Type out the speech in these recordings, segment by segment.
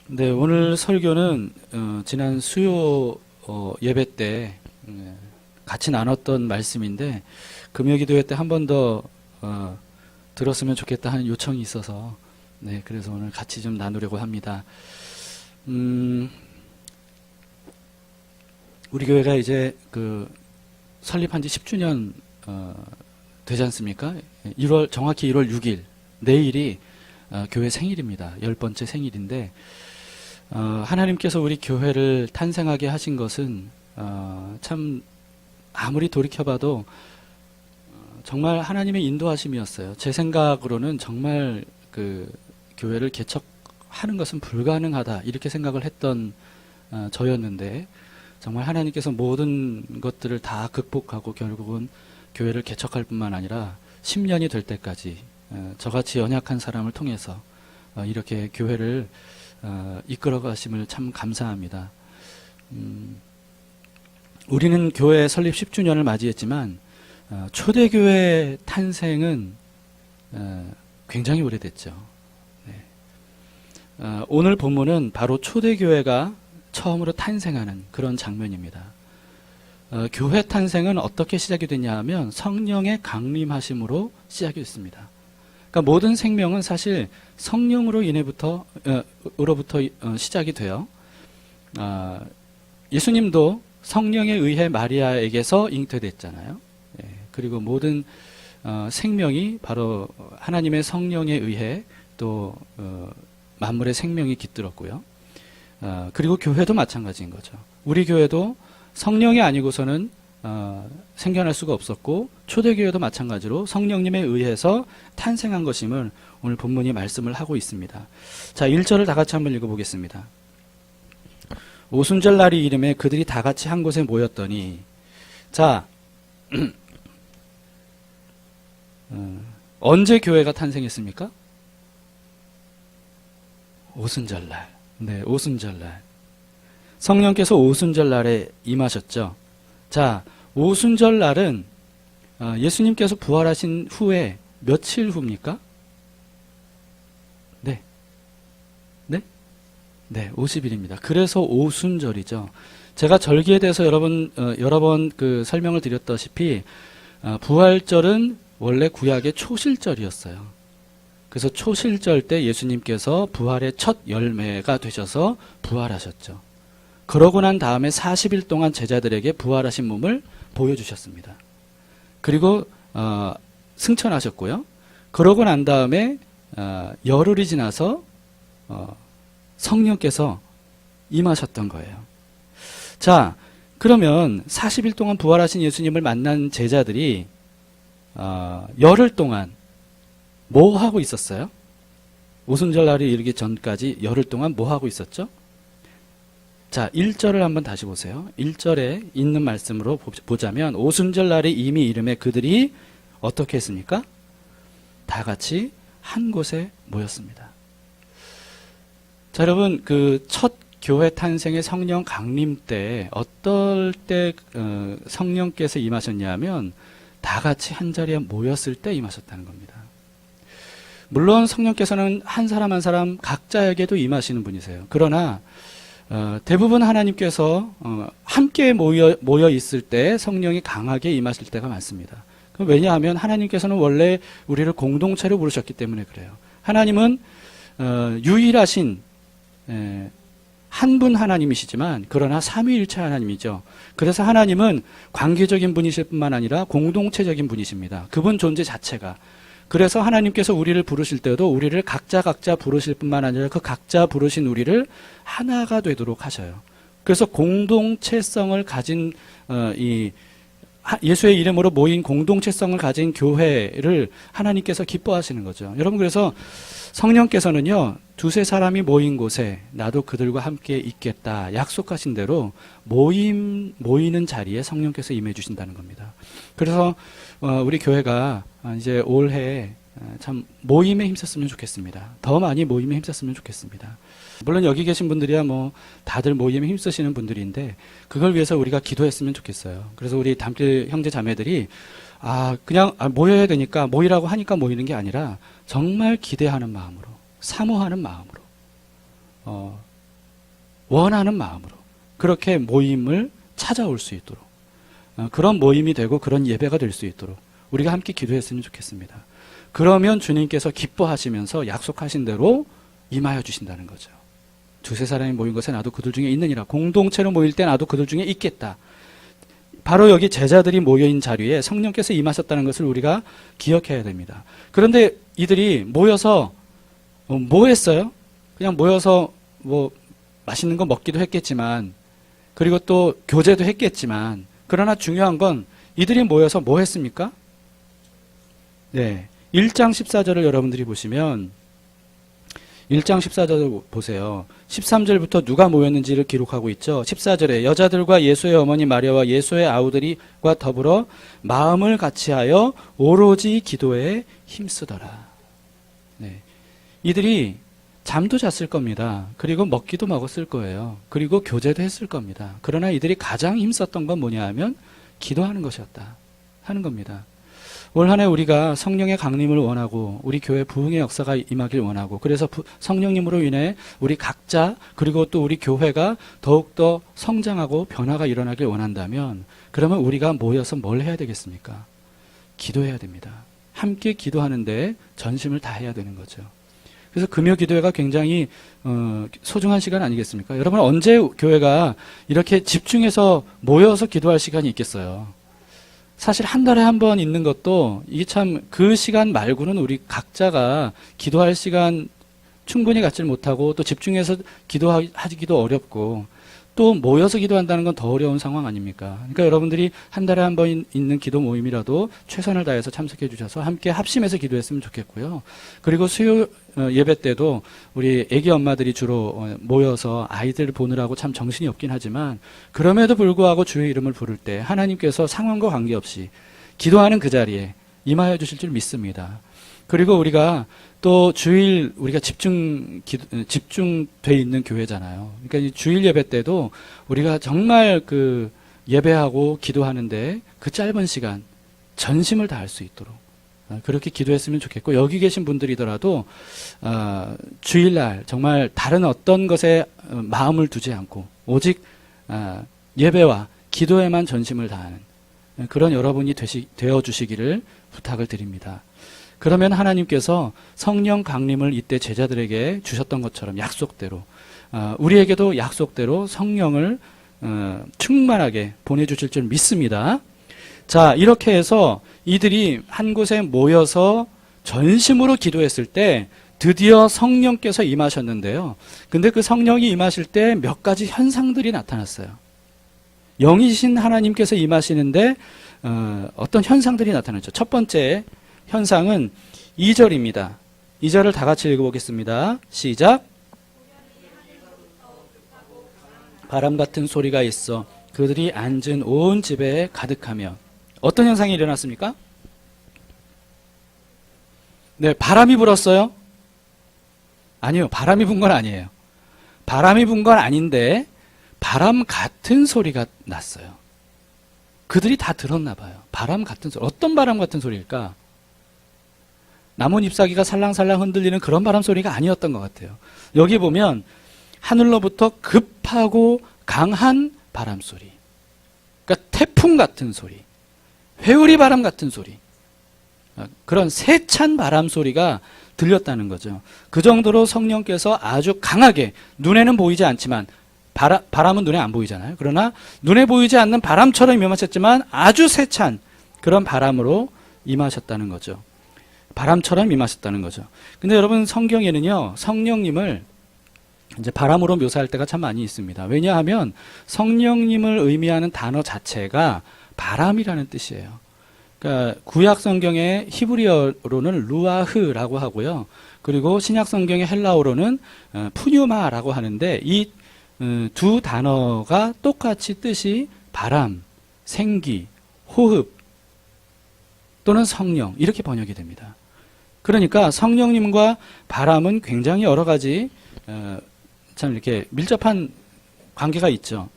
네, 오늘 설교는 지난 수요 예배 때 같이 나눴던 말씀인데 금요기도회 때 한 번 더 들었으면 좋겠다 하는 요청이 있어서 네, 그래서 오늘 같이 좀 나누려고 합니다. 우리 교회가 이제 설립한 지 10주년 되지 않습니까? 정확히 1월 6일 내일이 교회 생일입니다. 10번째 생일인데 하나님께서 우리 교회를 탄생하게 하신 것은 참 아무리 돌이켜봐도 정말 하나님의 인도하심이었어요. 제 생각으로는 정말 교회를 개척하는 것은 불가능하다 이렇게 생각을 했던 저였는데 정말 하나님께서 모든 것들을 다 극복하고 결국은 교회를 개척할 뿐만 아니라 10년이 될 때까지 저같이 연약한 사람을 통해서 이렇게 교회를 이끌어 가심을 참 감사합니다. 우리는 교회 설립 10주년을 맞이했지만 초대교회 탄생은 굉장히 오래됐죠. 네. 오늘 본문은 바로 초대교회가 처음으로 탄생하는 그런 장면입니다. 교회 탄생은 어떻게 시작이 됐냐 하면 성령의 강림하심으로 시작이 됐습니다. 그러니까 모든 생명은 사실 성령으로 으로부터 시작이 돼요. 예수님도 성령에 의해 마리아에게서 잉태됐잖아요. 예, 그리고 모든 생명이 바로 하나님의 성령에 의해 또 만물의 생명이 깃들었고요. 그리고 교회도 마찬가지인 거죠. 우리 교회도 성령이 아니고서는 생겨날 수가 없었고 초대교회도 마찬가지로 성령님에 의해서 탄생한 것임을 오늘 본문이 말씀을 하고 있습니다. 자, 1절을 다 같이 한번 읽어보겠습니다. 오순절날이 이름에 그들이 다 같이 한 곳에 모였더니 자 언제 교회가 탄생했습니까? 오순절날. 네, 오순절날. 성령께서 오순절날에 임하셨죠. 자, 오순절날은 예수님께서 부활하신 후에 며칠 후입니까? 네. 네? 네, 50일입니다. 그래서 오순절이죠. 제가 절기에 대해서 여러 번 설명을 드렸다시피 부활절은 원래 구약의 초실절이었어요. 그래서 초실절 때 예수님께서 부활의 첫 열매가 되셔서 부활하셨죠. 그러고 난 다음에 40일 동안 제자들에게 부활하신 몸을 보여주셨습니다. 그리고 승천하셨고요. 그러고 난 다음에 열흘이 지나서 성령께서 임하셨던 거예요. 자, 그러면 40일 동안 부활하신 예수님을 만난 제자들이 열흘 동안 뭐 하고 있었어요? 오순절날이 이르기 전까지 열흘 동안 뭐 하고 있었죠? 자, 1절을 한번 다시 보세요. 1절에 있는 말씀으로 보자면 오순절날이 이미 이름에 그들이 어떻게 했습니까? 다 같이 한 곳에 모였습니다. 자, 여러분 첫 교회 탄생의 성령 강림 때 어떨 때 성령께서 임하셨냐면 다 같이 한 자리에 모였을 때 임하셨다는 겁니다. 물론 성령께서는 한 사람 한 사람 각자에게도 임하시는 분이세요. 그러나 대부분 하나님께서 함께 모여 있을 때 성령이 강하게 임하실 때가 많습니다. 왜냐하면 하나님께서는 원래 우리를 공동체로 부르셨기 때문에 그래요. 하나님은 유일하신 한 분 하나님이시지만 그러나 삼위일체 하나님이죠. 그래서 하나님은 관계적인 분이실 뿐만 아니라 공동체적인 분이십니다. 그분 존재 자체가. 그래서 하나님께서 우리를 부르실 때도 우리를 각자 부르실 뿐만 아니라 그 각자 부르신 우리를 하나가 되도록 하셔요. 그래서 공동체성을 가진 예수의 이름으로 모인 공동체성을 가진 교회를 하나님께서 기뻐하시는 거죠. 여러분, 그래서 성령께서는요, 두세 사람이 모인 곳에 나도 그들과 함께 있겠다 약속하신 대로 모이는 자리에 성령께서 임해 주신다는 겁니다. 그래서 우리 교회가 이제 올해 참 모임에 힘썼으면 좋겠습니다. 더 많이 모임에 힘썼으면 좋겠습니다. 물론 여기 계신 분들이야 뭐 다들 모임에 힘쓰시는 분들인데 그걸 위해서 우리가 기도했으면 좋겠어요. 그래서 우리 담길 형제 자매들이 그냥 모여야 되니까 모이라고 하니까 모이는 게 아니라 정말 기대하는 마음으로, 사모하는 마음으로 원하는 마음으로 그렇게 모임을 찾아올 수 있도록 그런 모임이 되고 그런 예배가 될 수 있도록 우리가 함께 기도했으면 좋겠습니다. 그러면 주님께서 기뻐하시면서 약속하신 대로 임하여 주신다는 거죠. 두세 사람이 모인 것에 나도 그들 중에 있느니라. 공동체로 모일 때 나도 그들 중에 있겠다. 바로 여기 제자들이 모여있는 자리에 성령께서 임하셨다는 것을 우리가 기억해야 됩니다. 그런데 이들이 모여서 뭐 했어요? 그냥 모여서 뭐 맛있는 거 먹기도 했겠지만 그리고 또 교제도 했겠지만 그러나 중요한 건 이들이 모여서 뭐 했습니까? 네, 1장 14절을 여러분들이 보시면 1장 14절을 보세요. 13절부터 누가 모였는지를 기록하고 있죠. 14절에 여자들과 예수의 어머니 마리아와 예수의 아우들과 더불어 마음을 같이하여 오로지 기도에 힘쓰더라. 네. 이들이 잠도 잤을 겁니다. 그리고 먹기도 먹었을 거예요. 그리고 교제도 했을 겁니다. 그러나 이들이 가장 힘썼던 건 뭐냐 하면 기도하는 것이었다 하는 겁니다. 올 한 해 우리가 성령의 강림을 원하고 우리 교회 부흥의 역사가 임하길 원하고 그래서 성령님으로 인해 우리 각자 그리고 또 우리 교회가 더욱더 성장하고 변화가 일어나길 원한다면 그러면 우리가 모여서 뭘 해야 되겠습니까? 기도해야 됩니다. 함께 기도하는데 전심을 다해야 되는 거죠. 그래서 금요 기도회가 굉장히 소중한 시간 아니겠습니까? 여러분 언제 교회가 이렇게 집중해서 모여서 기도할 시간이 있겠어요? 사실 한 달에 한 번 있는 것도 이게 참 그 시간 말고는 우리 각자가 기도할 시간 충분히 갖질 못하고 또 집중해서 기도하기도 어렵고 또 모여서 기도한다는 건 더 어려운 상황 아닙니까? 그러니까 여러분들이 한 달에 한 번 있는 기도 모임이라도 최선을 다해서 참석해 주셔서 함께 합심해서 기도했으면 좋겠고요. 그리고 수요 예배 때도 우리 애기 엄마들이 주로 모여서 아이들 보느라고 참 정신이 없긴 하지만 그럼에도 불구하고 주의 이름을 부를 때 하나님께서 상황과 관계없이 기도하는 그 자리에 임하여 주실 줄 믿습니다. 그리고 우리가 또 주일 우리가 집중돼 있는 교회잖아요. 그러니까 이 주일 예배 때도 우리가 정말 그 예배하고 기도하는데 그 짧은 시간 전심을 다할 수 있도록 그렇게 기도했으면 좋겠고 여기 계신 분들이더라도 주일날 정말 다른 어떤 것에 마음을 두지 않고 오직 예배와 기도에만 전심을 다하는 그런 여러분이 되어 주시기를 부탁을 드립니다. 그러면 하나님께서 성령 강림을 이때 제자들에게 주셨던 것처럼 약속대로 우리에게도 약속대로 성령을 충만하게 보내주실 줄 믿습니다. 자, 이렇게 해서 이들이 한 곳에 모여서 전심으로 기도했을 때 드디어 성령께서 임하셨는데요. 근데 그 성령이 임하실 때 몇 가지 현상들이 나타났어요. 영이신 하나님께서 임하시는데 어떤 현상들이 나타났죠. 첫 번째 현상은 2절입니다. 2절을 다 같이 읽어보겠습니다. 시작. 바람 같은 소리가 있어 그들이 앉은 온 집에 가득하며 어떤 현상이 일어났습니까? 네, 바람이 불었어요? 아니요, 바람이 분 건 아니에요. 바람이 분 건 아닌데 바람 같은 소리가 났어요. 그들이 다 들었나 봐요. 바람 같은 소리. 어떤 바람 같은 소리일까? 나뭇 잎사귀가 살랑살랑 흔들리는 그런 바람 소리가 아니었던 것 같아요. 여기 보면 하늘로부터 급하고 강한 바람 소리. 그러니까 태풍 같은 소리. 회오리 바람 같은 소리. 그런 세찬 바람 소리가 들렸다는 거죠. 그 정도로 성령께서 아주 강하게 눈에는 보이지 않지만 바람은 눈에 안 보이잖아요. 그러나 눈에 보이지 않는 바람처럼 임하셨지만 아주 세찬 그런 바람으로 임하셨다는 거죠. 바람처럼 임하셨다는 거죠. 근데 여러분 성경에는요, 성령님을 이제 바람으로 묘사할 때가 참 많이 있습니다. 왜냐하면 성령님을 의미하는 단어 자체가 바람이라는 뜻이에요. 그러니까 구약 성경의 히브리어로는 루아흐라고 하고요. 그리고 신약 성경의 헬라어로는 푸뉴마라고 하는데 이 두 단어가 똑같이 뜻이 바람, 생기, 호흡 또는 성령 이렇게 번역이 됩니다. 그러니까 성령님과 바람은 굉장히 여러 가지 참 이렇게 밀접한 관계가 있죠.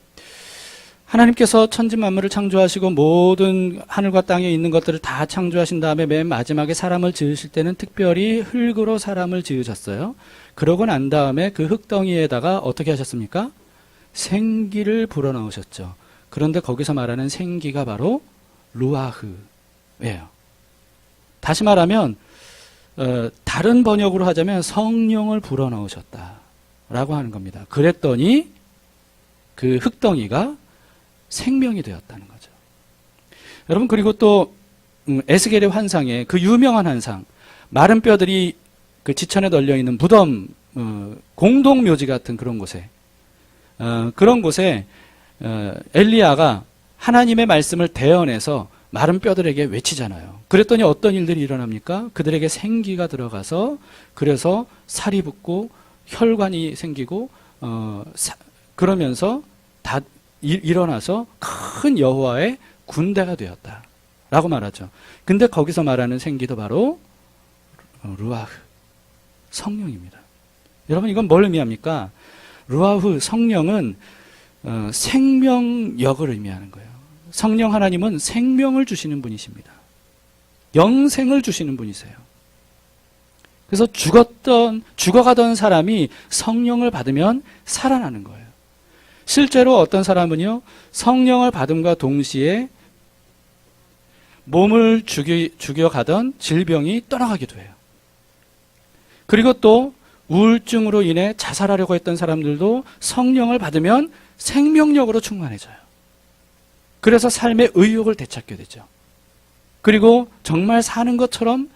하나님께서 천지 만물을 창조하시고 모든 하늘과 땅에 있는 것들을 다 창조하신 다음에 맨 마지막에 사람을 지으실 때는 특별히 흙으로 사람을 지으셨어요. 그러고 난 다음에 그 흙덩이에다가 어떻게 하셨습니까? 생기를 불어넣으셨죠. 그런데 거기서 말하는 생기가 바로 루아흐예요. 다시 말하면 다른 번역으로 하자면 성령을 불어넣으셨다라고 하는 겁니다. 그랬더니 그 흙덩이가 생명이 되었다는 거죠. 여러분, 그리고 또 에스겔의 환상에 그 유명한 환상, 마른 뼈들이 그 지천에 널려 있는 무덤, 공동묘지 같은 그런 곳에 엘리야가 하나님의 말씀을 대언해서 마른 뼈들에게 외치잖아요. 그랬더니 어떤 일들이 일어납니까? 그들에게 생기가 들어가서 그래서 살이 붙고 혈관이 생기고 그러면서 다 일어나서 큰 여호와의 군대가 되었다라고 말하죠. 근데 거기서 말하는 생기도 바로 루아흐, 성령입니다. 여러분, 이건 뭘 의미합니까? 루아흐, 성령은 생명력을 의미하는 거예요. 성령 하나님은 생명을 주시는 분이십니다. 영생을 주시는 분이세요. 그래서 죽어가던 사람이 성령을 받으면 살아나는 거예요. 실제로 어떤 사람은요, 성령을 받음과 동시에 몸을 죽여가던 질병이 떠나가기도 해요. 그리고 또 우울증으로 인해 자살하려고 했던 사람들도 성령을 받으면 생명력으로 충만해져요. 그래서 삶의 의욕을 되찾게 되죠. 그리고 정말 사는 것처럼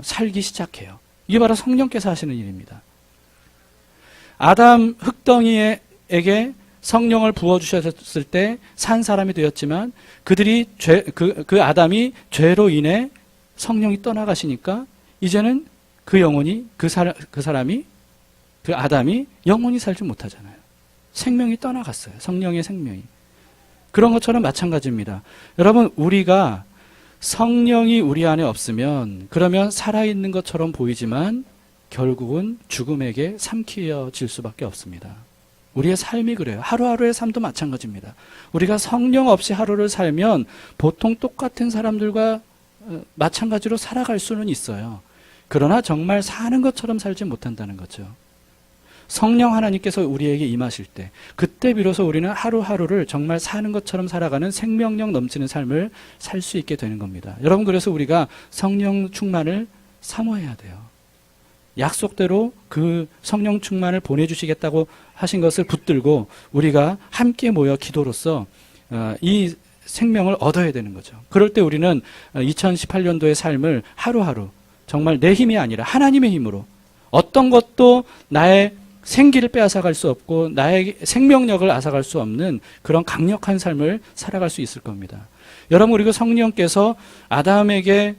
살기 시작해요. 이게 바로 성령께서 하시는 일입니다. 아담 흙덩이에게 성령을 부어주셨을 때 산 사람이 되었지만 그들이 그 아담이 죄로 인해 성령이 떠나가시니까 이제는 그 영혼이 그 사람이 그 아담이 영혼이 살지 못하잖아요. 생명이 떠나갔어요. 성령의 생명이. 그런 것처럼 마찬가지입니다. 여러분, 우리가 성령이 우리 안에 없으면 그러면 살아있는 것처럼 보이지만 결국은 죽음에게 삼키어질 수밖에 없습니다. 우리의 삶이 그래요. 하루하루의 삶도 마찬가지입니다. 우리가 성령 없이 하루를 살면 보통 똑같은 사람들과 마찬가지로 살아갈 수는 있어요. 그러나 정말 사는 것처럼 살지 못한다는 거죠. 성령 하나님께서 우리에게 임하실 때 그때 비로소 우리는 하루하루를 정말 사는 것처럼 살아가는 생명력 넘치는 삶을 살 수 있게 되는 겁니다. 여러분, 그래서 우리가 성령 충만을 사모해야 돼요. 약속대로 그 성령 충만을 보내주시겠다고 하신 것을 붙들고 우리가 함께 모여 기도로서 이 생명을 얻어야 되는 거죠. 그럴 때 우리는 2018년도의 삶을 하루하루 정말 내 힘이 아니라 하나님의 힘으로 어떤 것도 나의 생기를 빼앗아갈 수 없고 나의 생명력을 앗아갈 수 없는 그런 강력한 삶을 살아갈 수 있을 겁니다. 여러분, 그리고 성령께서 아담에게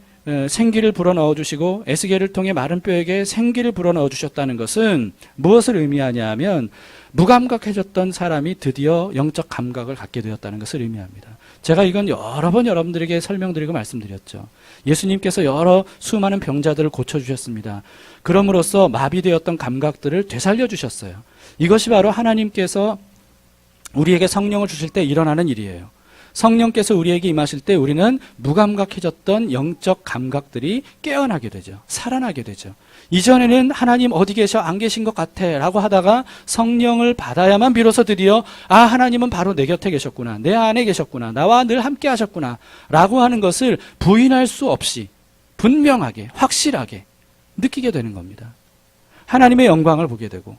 생기를 불어넣어 주시고 에스겔을 통해 마른 뼈에게 생기를 불어넣어 주셨다는 것은 무엇을 의미하냐 하면 무감각해졌던 사람이 드디어 영적 감각을 갖게 되었다는 것을 의미합니다. 제가 이건 여러 번 여러분들에게 설명드리고 말씀드렸죠. 예수님께서 여러 수많은 병자들을 고쳐주셨습니다. 그럼으로써 마비되었던 감각들을 되살려 주셨어요. 이것이 바로 하나님께서 우리에게 성령을 주실 때 일어나는 일이에요. 성령께서 우리에게 임하실 때 우리는 무감각해졌던 영적 감각들이 깨어나게 되죠. 살아나게 되죠. 이전에는 하나님 어디 계셔? 안 계신 것 같아 라고 하다가 성령을 받아야만 비로소 드디어 하나님은 바로 내 곁에 계셨구나, 내 안에 계셨구나, 나와 늘 함께 하셨구나 라고 하는 것을 부인할 수 없이 분명하게 확실하게 느끼게 되는 겁니다. 하나님의 영광을 보게 되고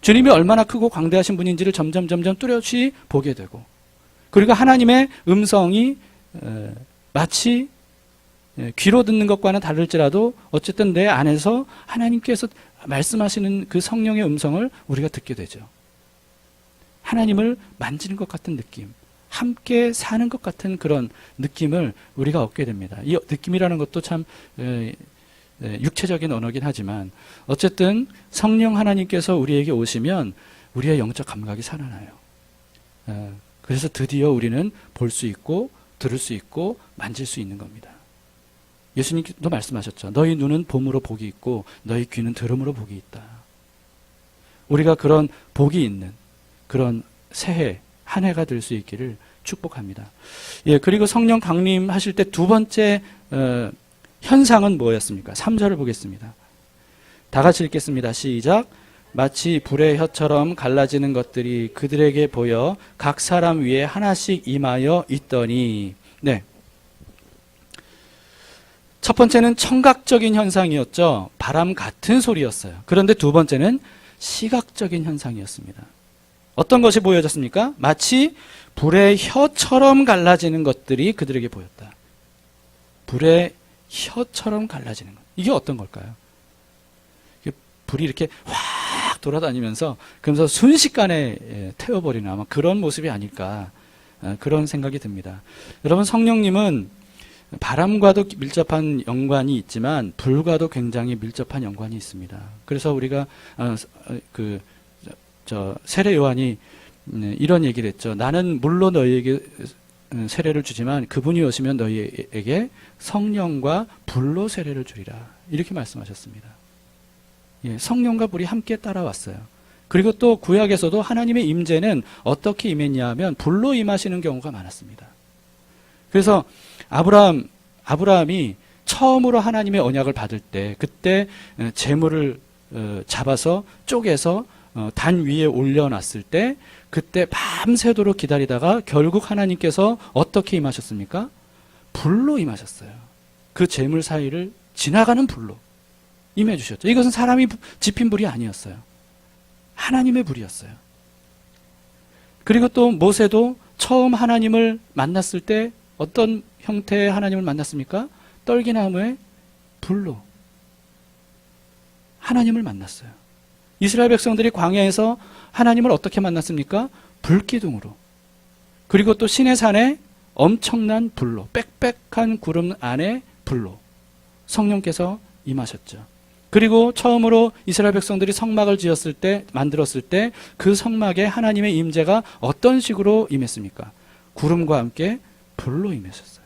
주님이 얼마나 크고 광대하신 분인지를 점점 뚜렷이 보게 되고, 그리고 하나님의 음성이 마치 귀로 듣는 것과는 다를지라도 어쨌든 내 안에서 하나님께서 말씀하시는 그 성령의 음성을 우리가 듣게 되죠. 하나님을 만지는 것 같은 느낌, 함께 사는 것 같은 그런 느낌을 우리가 얻게 됩니다. 이 느낌이라는 것도 참 육체적인 언어긴 하지만 어쨌든 성령 하나님께서 우리에게 오시면 우리의 영적 감각이 살아나요. 그래서 드디어 우리는 볼 수 있고 들을 수 있고 만질 수 있는 겁니다. 예수님도 말씀하셨죠. 너희 눈은 봄으로 복이 있고 너희 귀는 들음으로 복이 있다. 우리가 그런 복이 있는 그런 새해, 한 해가 될 수 있기를 축복합니다. 예, 그리고 성령 강림하실 때 두 번째 현상은 뭐였습니까? 3절을 보겠습니다. 다 같이 읽겠습니다. 시작. 마치 불의 혀처럼 갈라지는 것들이 그들에게 보여 각 사람 위에 하나씩 임하여 있더니. 네. 첫 번째는 청각적인 현상이었죠. 바람 같은 소리였어요. 그런데 두 번째는 시각적인 현상이었습니다. 어떤 것이 보여졌습니까? 마치 불의 혀처럼 갈라지는 것들이 그들에게 보였다. 불의 혀처럼 갈라지는 것. 이게 어떤 걸까요? 불이 이렇게 확 돌아다니면서 그러면서 순식간에 태워버리는 아마 그런 모습이 아닐까, 그런 생각이 듭니다. 여러분, 성령님은 바람과도 밀접한 연관이 있지만 불과도 굉장히 밀접한 연관이 있습니다. 그래서 우리가 세례 요한이 이런 얘기를 했죠. 나는 물로 너희에게 세례를 주지만 그분이 오시면 너희에게 성령과 불로 세례를 주리라. 이렇게 말씀하셨습니다. 예, 성령과 불이 함께 따라왔어요. 그리고 또 구약에서도 하나님의 임재는 어떻게 임했냐 하면 불로 임하시는 경우가 많았습니다. 그래서 아브라함이 처음으로 하나님의 언약을 받을 때, 그때 재물을 잡아서 쪼개서 단 위에 올려놨을 때, 그때 밤새도록 기다리다가 결국 하나님께서 어떻게 임하셨습니까? 불로 임하셨어요. 그 재물 사이를 지나가는 불로 임해 주셨죠. 이것은 사람이 지핀 불이 아니었어요. 하나님의 불이었어요. 그리고 또 모세도 처음 하나님을 만났을 때 어떤 형태의 하나님을 만났습니까? 떨기나무의 불로 하나님을 만났어요. 이스라엘 백성들이 광야에서 하나님을 어떻게 만났습니까? 불기둥으로. 그리고 또 시내산에 엄청난 불로, 빽빽한 구름 안에 불로 성령께서 임하셨죠. 그리고 처음으로 이스라엘 백성들이 성막을 만들었을 때 그 성막에 하나님의 임재가 어떤 식으로 임했습니까? 구름과 함께 불로 임하셨어요.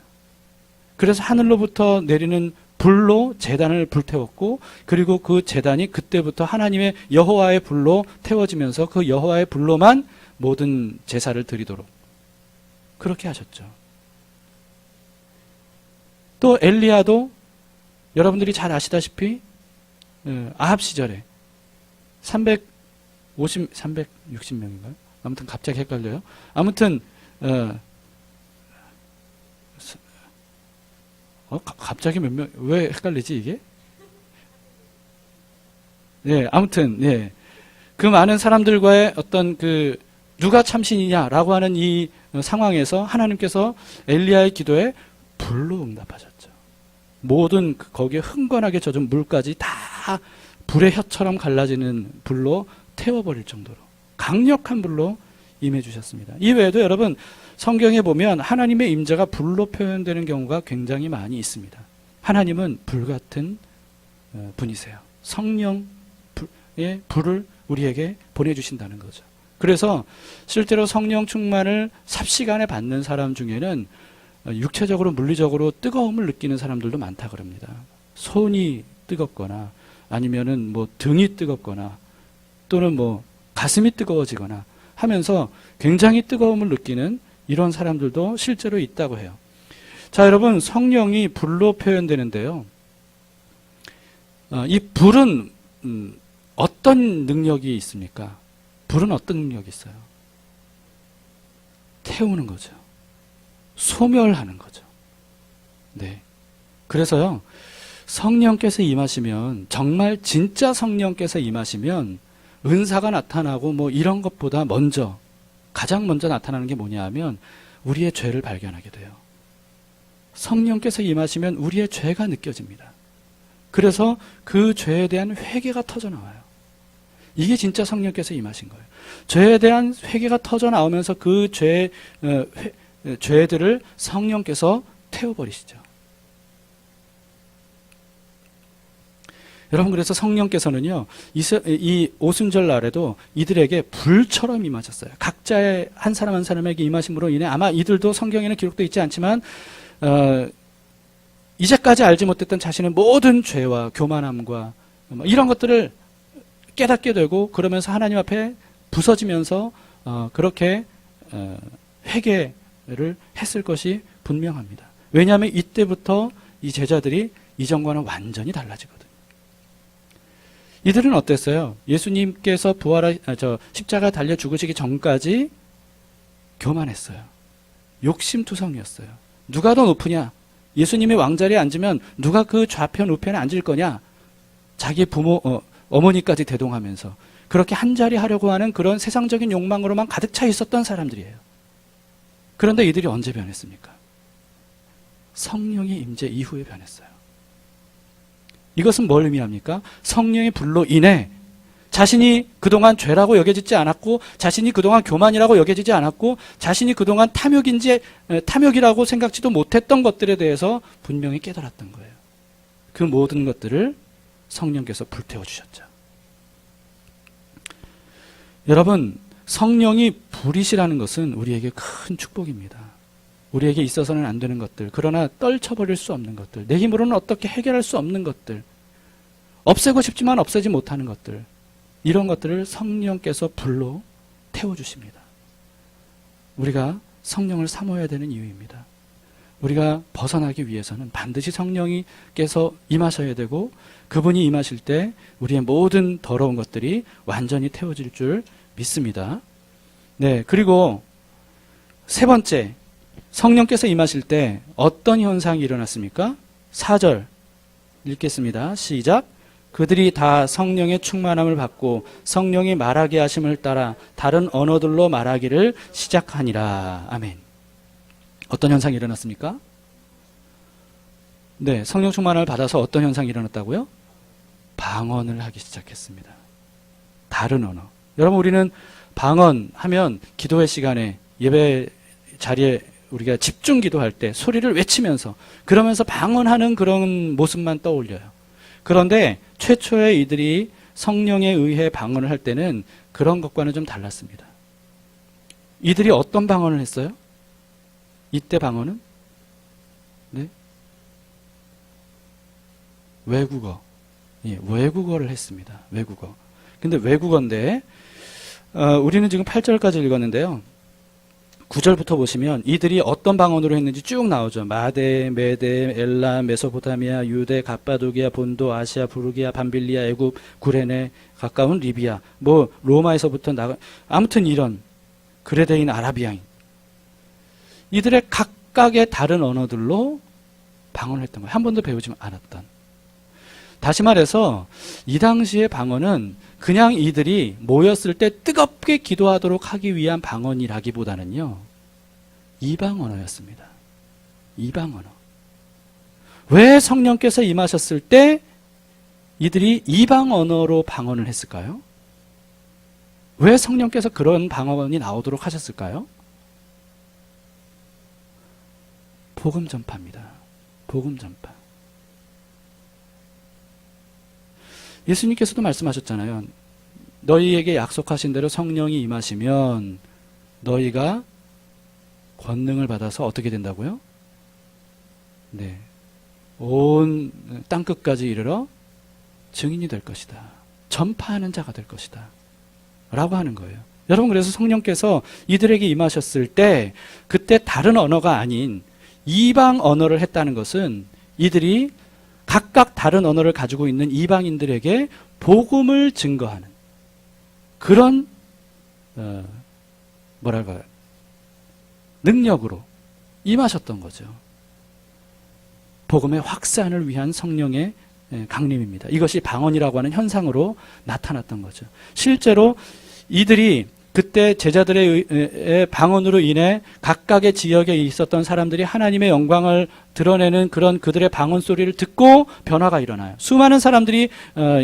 그래서 하늘로부터 내리는 불로 제단을 불태웠고, 그리고 그 제단이 그때부터 하나님의 여호와의 불로 태워지면서 그 여호와의 불로만 모든 제사를 드리도록 그렇게 하셨죠. 또 엘리야도 여러분들이 잘 아시다시피 아합 시절에 360명인가요? 아무튼 갑자기 헷갈려요. 아무튼 갑자기 몇 명, 왜 헷갈리지 이게? 네, 아무튼 네. 그 많은 사람들과의 어떤 누가 참신이냐라고 하는 이 상황에서 하나님께서 엘리야의 기도에 불로 응답하셨죠. 모든 거기에 흥건하게 젖은 물까지 다 불의 혀처럼 갈라지는 불로 태워버릴 정도로 강력한 불로 임해 주셨습니다. 이 외에도 여러분 성경에 보면 하나님의 임재가 불로 표현되는 경우가 굉장히 많이 있습니다. 하나님은 불같은 분이세요. 성령의 불을 우리에게 보내주신다는 거죠. 그래서 실제로 성령 충만을 삽시간에 받는 사람 중에는 육체적으로 물리적으로 뜨거움을 느끼는 사람들도 많다 그럽니다. 손이 뜨겁거나 아니면은 등이 뜨겁거나 또는 가슴이 뜨거워지거나 하면서 굉장히 뜨거움을 느끼는 이런 사람들도 실제로 있다고 해요. 자, 여러분, 성령이 불로 표현되는데요. 이 불은 어떤 능력이 있습니까? 불은 어떤 능력이 있어요? 태우는 거죠. 소멸하는 거죠. 네. 그래서요, 성령께서 임하시면, 정말 진짜 성령께서 임하시면 은사가 나타나고 이런 것보다 가장 먼저 나타나는 게 뭐냐 하면 우리의 죄를 발견하게 돼요. 성령께서 임하시면 우리의 죄가 느껴집니다. 그래서 그 죄에 대한 회개가 터져나와요. 이게 진짜 성령께서 임하신 거예요. 죄에 대한 회개가 터져나오면서 그 죄들을 성령께서 태워버리시죠. 여러분, 그래서 성령께서는요, 이 오순절 날에도 이들에게 불처럼 임하셨어요. 각자의 한 사람 한 사람에게 임하심으로 인해 아마 이들도 성경에는 기록되어 있지 않지만 이제까지 알지 못했던 자신의 모든 죄와 교만함과 이런 것들을 깨닫게 되고, 그러면서 하나님 앞에 부서지면서 그렇게 회개를 했을 것이 분명합니다. 왜냐하면 이때부터 이 제자들이 이전과는 완전히 달라지거든요. 이들은 어땠어요? 예수님께서 십자가 달려 죽으시기 전까지 교만했어요. 욕심투성이었어요. 누가 더 높으냐? 예수님이 왕자리에 앉으면 누가 그 좌편 우편에 앉을 거냐? 자기 부모 어머니까지 대동하면서 그렇게 한 자리 하려고 하는 그런 세상적인 욕망으로만 가득 차 있었던 사람들이에요. 그런데 이들이 언제 변했습니까? 성령의 임재 이후에 변했어요. 이것은 뭘 의미합니까? 성령의 불로 인해 자신이 그동안 죄라고 여겨지지 않았고, 자신이 그동안 교만이라고 여겨지지 않았고, 자신이 그동안 탐욕이라고 생각지도 못했던 것들에 대해서 분명히 깨달았던 거예요. 그 모든 것들을 성령께서 불태워 주셨죠. 여러분, 성령이 불이시라는 것은 우리에게 큰 축복입니다. 우리에게 있어서는 안 되는 것들, 그러나 떨쳐버릴 수 없는 것들, 내 힘으로는 어떻게 해결할 수 없는 것들, 없애고 싶지만 없애지 못하는 것들, 이런 것들을 성령께서 불로 태워주십니다. 우리가 성령을 사모해야 되는 이유입니다. 우리가 벗어나기 위해서는 반드시 성령께서 임하셔야 되고, 그분이 임하실 때 우리의 모든 더러운 것들이 완전히 태워질 줄 믿습니다. 네, 그리고 세 번째, 성령께서 임하실 때 어떤 현상이 일어났습니까? 4절 읽겠습니다. 시작. 그들이 다 성령의 충만함을 받고 성령이 말하게 하심을 따라 다른 언어들로 말하기를 시작하니라. 아멘. 어떤 현상이 일어났습니까? 네, 성령 충만함을 받아서 어떤 현상이 일어났다고요? 방언을 하기 시작했습니다. 다른 언어. 여러분, 우리는 방언하면 기도회 시간에 예배 자리에 우리가 집중 기도할 때 소리를 외치면서 그러면서 방언하는 그런 모습만 떠올려요. 그런데 최초에 이들이 성령에 의해 방언을 할 때는 그런 것과는 좀 달랐습니다. 이들이 어떤 방언을 했어요? 이때 방언은? 네? 외국어. 예, 외국어를 했습니다. 외국어. 근데 외국어인데, 우리는 지금 8절까지 읽었는데요. 9절부터 보시면 이들이 어떤 방언으로 했는지 쭉 나오죠. 마데, 메데, 엘라, 메소포타미아, 유대, 갑바도기아, 본도, 아시아, 부르기아, 밤빌리아, 애굽, 구레네, 가까운 리비아, 로마에서부터 아무튼 이런 그레데인, 아라비아인. 이들의 각각의 다른 언어들로 방언을 했던 거예요. 한 번도 배우지 않았던. 다시 말해서 이 당시의 방언은 그냥 이들이 모였을 때 뜨겁게 기도하도록 하기 위한 방언이라기보다는요, 이방 언어였습니다. 이방 언어. 왜 성령께서 임하셨을 때 이들이 이방 언어로 방언을 했을까요? 왜 성령께서 그런 방언이 나오도록 하셨을까요? 복음 전파입니다. 복음 전파. 예수님께서도 말씀하셨잖아요. 너희에게 약속하신 대로 성령이 임하시면 너희가 권능을 받아서 어떻게 된다고요? 네, 온 땅끝까지 이르러 증인이 될 것이다. 전파하는 자가 될 것이다. 라고 하는 거예요. 여러분, 그래서 성령께서 이들에게 임하셨을 때 그때 다른 언어가 아닌 이방 언어를 했다는 것은 이들이 각각 다른 언어를 가지고 있는 이방인들에게 복음을 증거하는 그런 능력으로 임하셨던 거죠. 복음의 확산을 위한 성령의 강림입니다. 이것이 방언이라고 하는 현상으로 나타났던 거죠. 실제로 이들이 그때 제자들의 방언으로 인해 각각의 지역에 있었던 사람들이 하나님의 영광을 드러내는 그런 그들의 방언 소리를 듣고 변화가 일어나요. 수많은 사람들이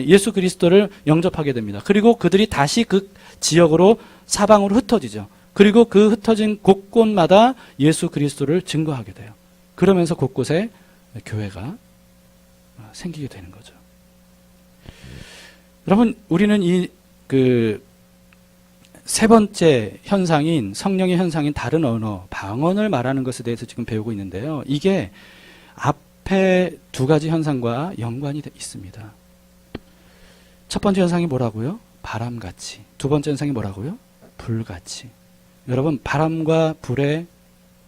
예수 그리스도를 영접하게 됩니다. 그리고 그들이 다시 그 지역으로 사방으로 흩어지죠. 그리고 그 흩어진 곳곳마다 예수 그리스도를 증거하게 돼요. 그러면서 곳곳에 교회가 생기게 되는 거죠. 여러분, 우리는 세 번째 현상인 성령의 현상인 다른 언어, 방언을 말하는 것에 대해서 지금 배우고 있는데요. 이게 앞에 두 가지 현상과 연관이 있습니다. 첫 번째 현상이 뭐라고요? 바람같이. 두 번째 현상이 뭐라고요? 불같이. 여러분, 바람과 불의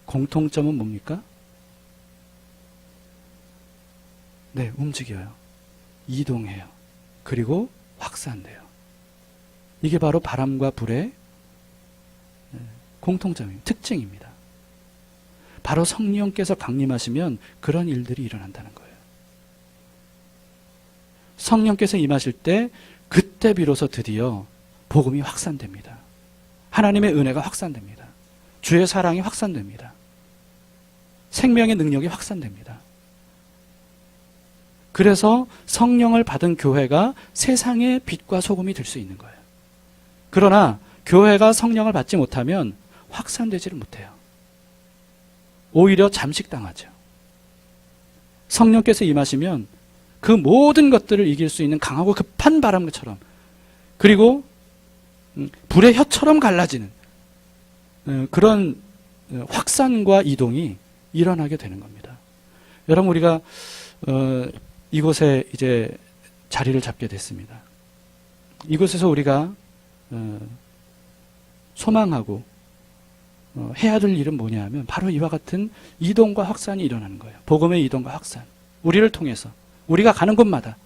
공통점은 뭡니까? 네, 움직여요. 이동해요. 그리고 확산돼요. 이게 바로 바람과 불의 공통점입니다. 특징입니다. 바로 성령께서 강림하시면 그런 일들이 일어난다는 거예요. 성령께서 임하실 때 그때 비로소 드디어 복음이 확산됩니다. 하나님의 은혜가 확산됩니다. 주의 사랑이 확산됩니다. 생명의 능력이 확산됩니다. 그래서 성령을 받은 교회가 세상의 빛과 소금이 될 수 있는 거예요. 그러나 교회가 성령을 받지 못하면 확산되지를 못해요. 오히려 잠식당하죠. 성령께서 임하시면 그 모든 것들을 이길 수 있는 강하고 급한 바람처럼, 그리고 불의 혀처럼 갈라지는 그런 확산과 이동이 일어나게 되는 겁니다. 여러분, 우리가 이곳에 이제 자리를 잡게 됐습니다. 이곳에서 우리가 소망하고 해야 될 일은 뭐냐 하면 바로 이와 같은 이동과 확산이 일어나는 거예요. 복음의 이동과 확산. 우리를 통해서, 우리가 가는 곳마다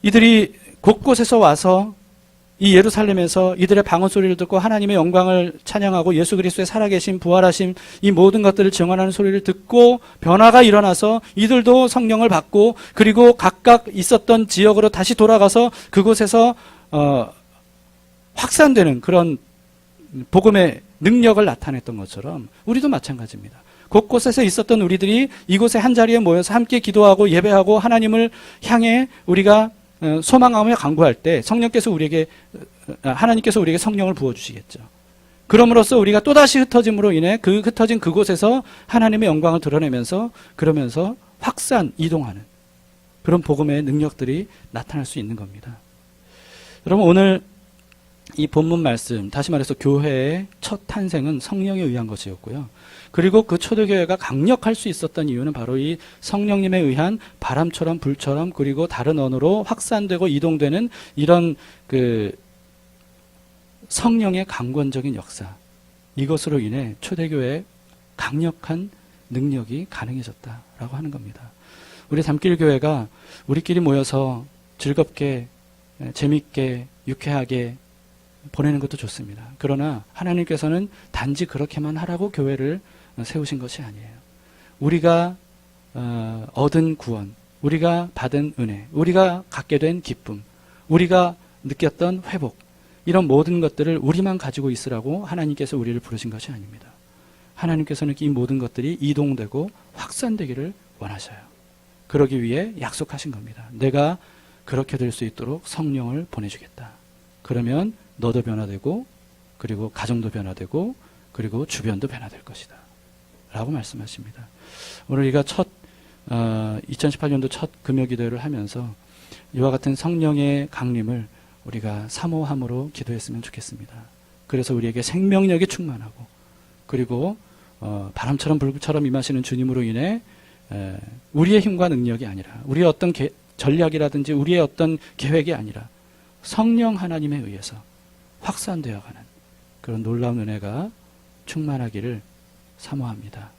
이들이 곳곳에서 와서 이 예루살렘에서 이들의 방언 소리를 듣고 하나님의 영광을 찬양하고 예수 그리스도의 살아계신 부활하심, 이 모든 것들을 증언하는 소리를 듣고 변화가 일어나서 이들도 성령을 받고, 그리고 각각 있었던 지역으로 다시 돌아가서 그곳에서 확산되는 그런 복음의 능력을 나타냈던 것처럼 우리도 마찬가지입니다. 곳곳에서 있었던 우리들이 이곳에 한자리에 모여서 함께 기도하고 예배하고 하나님을 향해 우리가 소망하며 간구할 때 하나님께서 우리에게 성령을 부어주시겠죠. 그럼으로써 우리가 또다시 흩어짐으로 인해 그 흩어진 그곳에서 하나님의 영광을 드러내면서, 그러면서 확산, 이동하는 그런 복음의 능력들이 나타날 수 있는 겁니다. 여러분, 오늘 이 본문 말씀, 다시 말해서 교회의 첫 탄생은 성령에 의한 것이었고요. 그리고 그 초대교회가 강력할 수 있었던 이유는 바로 이 성령님에 의한 바람처럼 불처럼, 그리고 다른 언어로 확산되고 이동되는 이런 그 성령의 강권적인 역사, 이것으로 인해 초대교회의 강력한 능력이 가능해졌다라고 하는 겁니다. 우리 담길 교회가 우리끼리 모여서 즐겁게, 재밌게, 유쾌하게 보내는 것도 좋습니다. 그러나 하나님께서는 단지 그렇게만 하라고 교회를 세우신 것이 아니에요. 우리가 얻은 구원, 우리가 받은 은혜, 우리가 갖게 된 기쁨, 우리가 느꼈던 회복, 이런 모든 것들을 우리만 가지고 있으라고 하나님께서 우리를 부르신 것이 아닙니다. 하나님께서는 이 모든 것들이 이동되고 확산되기를 원하셔요. 그러기 위해 약속하신 겁니다. 내가 그렇게 될 수 있도록 성령을 보내주겠다. 그러면 너도 변화되고, 그리고 가정도 변화되고, 그리고 주변도 변화될 것이다 라고 말씀하십니다. 오늘 우리가 2018년도 첫 금요기도회를 하면서 이와 같은 성령의 강림을 우리가 사모함으로 기도했으면 좋겠습니다. 그래서 우리에게 생명력이 충만하고, 그리고 바람처럼 불처럼 임하시는 주님으로 인해 우리의 힘과 능력이 아니라, 우리의 어떤 전략이라든지 우리의 어떤 계획이 아니라 성령 하나님에 의해서 확산되어가는 그런 놀라운 은혜가 충만하기를 사모합니다.